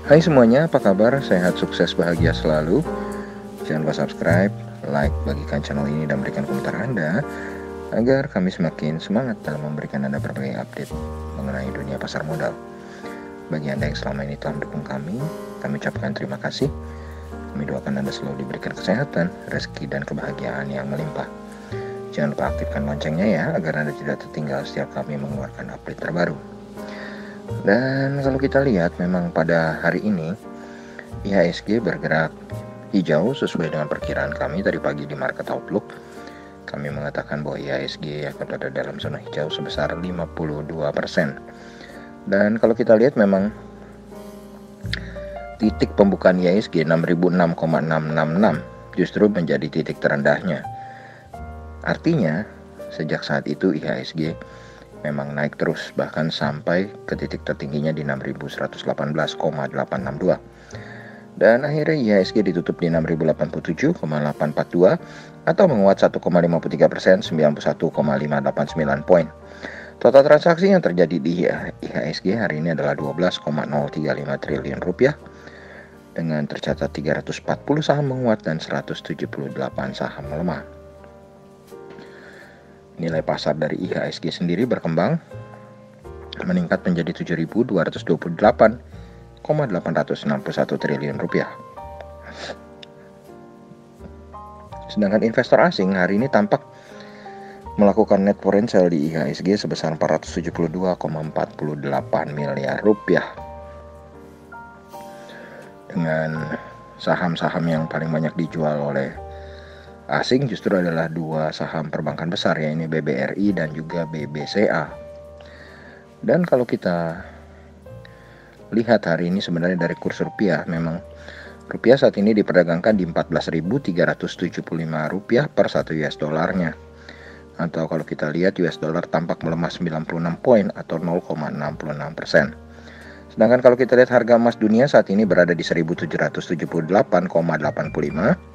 Hai semuanya, apa kabar? Sehat, sukses, bahagia selalu. Jangan lupa subscribe, like, bagikan channel ini dan berikan komentar Anda agar kami semakin semangat dalam memberikan Anda berbagai update mengenai dunia pasar modal. Bagi Anda yang selama ini telah mendukung kami ucapkan terima kasih. Kami doakan Anda selalu diberikan kesehatan, rezeki, dan kebahagiaan yang melimpah. Jangan lupa aktifkan loncengnya ya, agar Anda tidak tertinggal setiap kami mengeluarkan update terbaru. Dan kalau kita lihat memang pada hari ini IHSG bergerak hijau sesuai dengan perkiraan kami tadi pagi di market outlook. Kami mengatakan bahwa IHSG akan berada dalam zona hijau sebesar 52%. Dan kalau kita lihat memang titik pembukaan IHSG 6006,666 justru menjadi titik terendahnya. Artinya sejak saat itu IHSG memang naik terus bahkan sampai ke titik tertingginya di 6118,862. Dan akhirnya IHSG ditutup di 6087,842 atau menguat 1,53%, 91,589 poin. Total transaksi yang terjadi di IHSG hari ini adalah 12,035 triliun rupiah dengan tercatat 340 saham menguat dan 178 saham melemah. Nilai pasar dari IHSG sendiri berkembang meningkat menjadi 7.228,861 triliun rupiah. Sedangkan investor asing hari ini tampak melakukan net foreign sale di IHSG sebesar 472,48 miliar rupiah. Dengan saham-saham yang paling banyak dijual oleh asing justru adalah dua saham perbankan besar, yaitu BBRI dan juga BBCA. Dan kalau kita lihat hari ini sebenarnya dari kurs rupiah, memang rupiah saat ini diperdagangkan di 14.375 rupiah per 1 US dolarnya. Atau kalau kita lihat US dollar tampak melemah 96 poin atau 0,66%. Sedangkan kalau kita lihat harga emas dunia saat ini berada di 1.778,85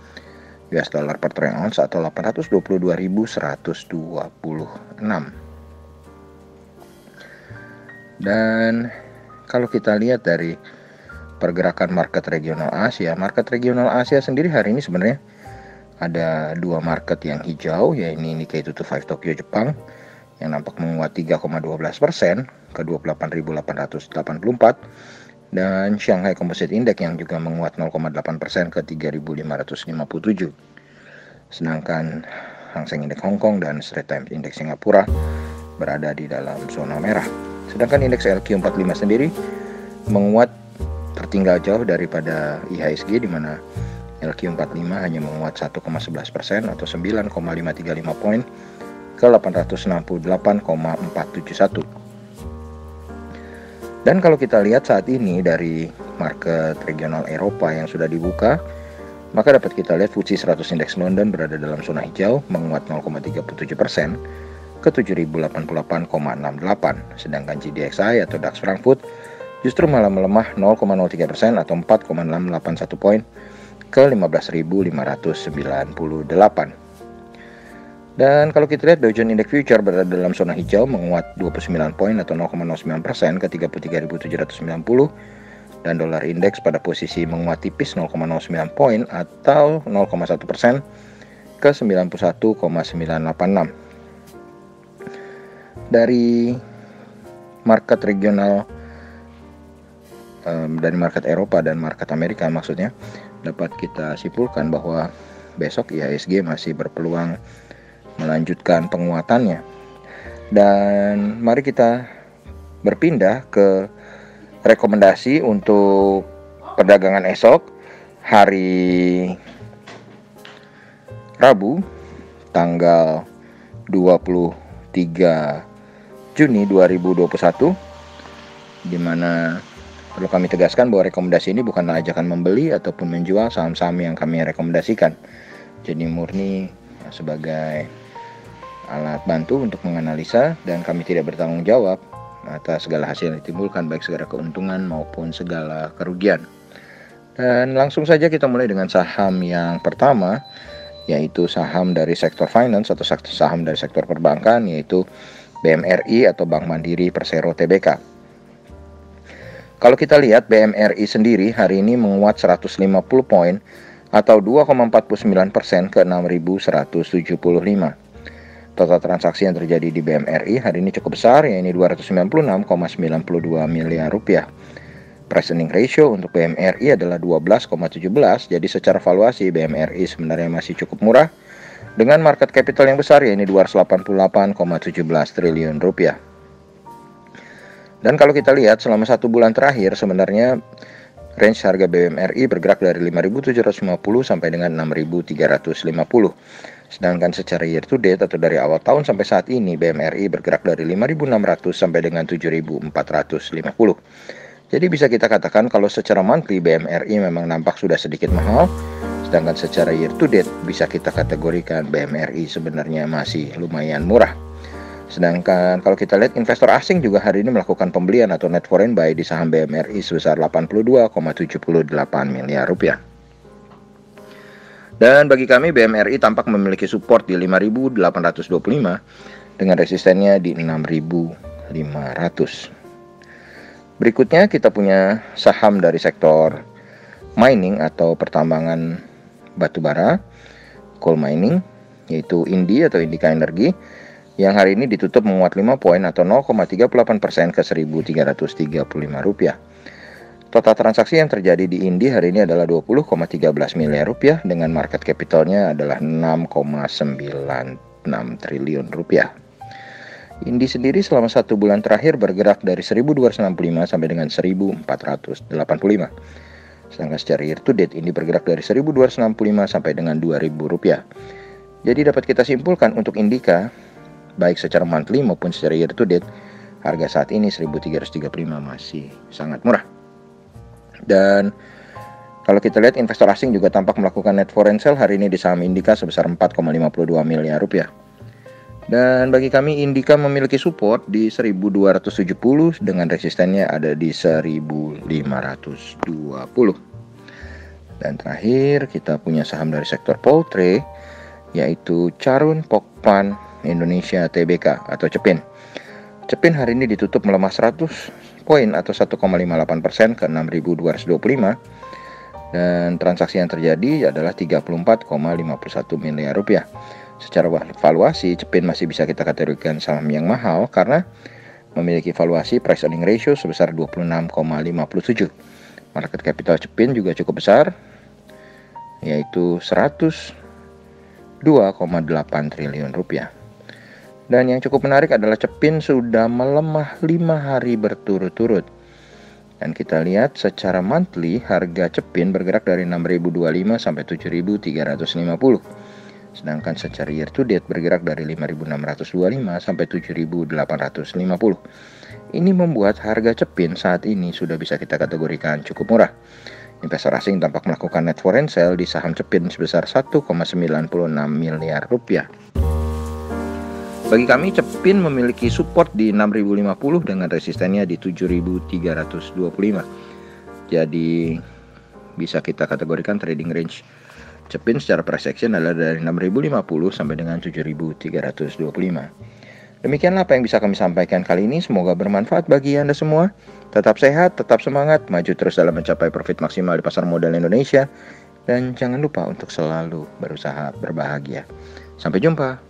US dollar per troy ounce atau 822.126. Dan kalau kita lihat dari pergerakan market regional Asia sendiri hari ini sebenarnya ada dua market yang hijau, yaitu Nikkei 225 Tokyo Jepang yang nampak menguat 3,12% ke 28.884 dan Shanghai Composite Index yang juga menguat 0,8% ke 3.557. Sedangkan Hang Seng Index Hong Kong dan Straits Times Index Singapura berada di dalam zona merah. Sedangkan indeks LQ45 sendiri menguat tertinggal jauh daripada IHSG, di mana LQ45 hanya menguat 1,11% atau 9,535 poin ke 868,471. Dan kalau kita lihat saat ini dari market regional Eropa yang sudah dibuka, maka dapat kita lihat FTSE 100 Index London berada dalam zona hijau menguat 0,37% ke 7.088,68. Sedangkan GDXI atau DAX Frankfurt justru malah melemah 0,03% atau 4,681 poin ke 15.598. Dan kalau kita lihat Dow Jones Index Future berada dalam zona hijau menguat 29 poin atau 0,09% ke 33.790 dan dolar indeks pada posisi menguat tipis 0,09 poin atau 0,1% ke 91,986. Dari market regional dari market Eropa dan market Amerika maksudnya, dapat kita simpulkan bahwa besok IHSG masih berpeluang melanjutkan penguatannya. Dan mari kita berpindah ke rekomendasi untuk perdagangan esok hari Rabu tanggal 23 Juni 2021, di mana perlu kami tegaskan bahwa rekomendasi ini bukanlah ajakan membeli ataupun menjual saham-saham yang kami rekomendasikan. Jadi murni sebagai alat bantu untuk menganalisa, dan kami tidak bertanggung jawab atas segala hasil yang ditimbulkan, baik segala keuntungan maupun segala kerugian. Dan langsung saja kita mulai dengan saham yang pertama, yaitu saham dari sektor finance atau saham dari sektor perbankan, yaitu BMRI atau Bank Mandiri Persero Tbk. Kalau kita lihat BMRI sendiri hari ini menguat 150 poin atau 2,49% ke 6.175. Total transaksi yang terjadi di BMRI hari ini cukup besar, yaitu 296,92 miliar rupiah. Price earning ratio untuk BMRI adalah 12,17, jadi secara valuasi BMRI sebenarnya masih cukup murah dengan market capital yang besar, yaitu 288,17 triliun rupiah. Dan kalau kita lihat selama 1 bulan terakhir sebenarnya range harga BMRI bergerak dari 5.750 sampai dengan 6.350. Sedangkan secara year to date atau dari awal tahun sampai saat ini BMRI bergerak dari 5.600 sampai dengan 7.450. Jadi bisa kita katakan kalau secara monthly BMRI memang nampak sudah sedikit mahal. Sedangkan secara year to date bisa kita kategorikan BMRI sebenarnya masih lumayan murah. Sedangkan kalau kita lihat investor asing juga hari ini melakukan pembelian atau net foreign buy di saham BMRI sebesar 82,78 miliar rupiah. Dan bagi kami BMRI tampak memiliki support di 5.825 dengan resistennya di 6.500. Berikutnya kita punya saham dari sektor mining atau pertambangan batubara, coal mining, yaitu INDI atau Indika Energi, yang hari ini ditutup menguat 5 poin atau 0,38% ke Rp1.335. Total transaksi yang terjadi di INDI hari ini adalah 20,13 miliar rupiah dengan market capitalnya adalah 6,96 triliun rupiah. INDI sendiri selama 1 bulan terakhir bergerak dari 1.265 sampai dengan 1.485. Sedangkan secara year to date INDI bergerak dari 1.265 sampai dengan Rp2.000. Jadi dapat kita simpulkan untuk Indika, baik secara monthly maupun secara year to date, harga saat ini 1.335 masih sangat murah. Dan kalau kita lihat investor asing juga tampak melakukan net foreign sale hari ini di saham Indika sebesar 4,52 miliar rupiah. Dan bagi kami Indika memiliki support di 1.270 dengan resistennya ada di 1.520. Dan terakhir kita punya saham dari sektor poultry, yaitu Charun Pokpan Indonesia Tbk atau Cepin. Cepin hari ini ditutup melemah 100 poin atau 1,58% ke 6.225 dan transaksi yang terjadi adalah 34,51 miliar rupiah. Secara valuasi Cepin masih bisa kita kategorikan saham yang mahal karena memiliki valuasi price earning ratio sebesar 26,57. Market capital Cepin juga cukup besar, yaitu 102,8 triliun rupiah. Dan yang cukup menarik adalah Cepin sudah melemah 5 hari berturut-turut. Dan kita lihat secara monthly harga Cepin bergerak dari 6.025 sampai 7.350. Sedangkan secara year to date bergerak dari 5.625 sampai 7.850. Ini membuat harga Cepin saat ini sudah bisa kita kategorikan cukup murah. Investor asing tampak melakukan net foreign sale di saham Cepin sebesar 1,96 miliar rupiah. Bagi kami Cepin memiliki support di 6.050 dengan resistennya di 7.325. Jadi bisa kita kategorikan trading range Cepin secara price action adalah dari 6.050 sampai dengan 7.325. Demikianlah apa yang bisa kami sampaikan kali ini. Semoga bermanfaat bagi Anda semua. Tetap sehat, tetap semangat, maju terus dalam mencapai profit maksimal di pasar modal Indonesia. Dan jangan lupa untuk selalu berusaha berbahagia. Sampai jumpa.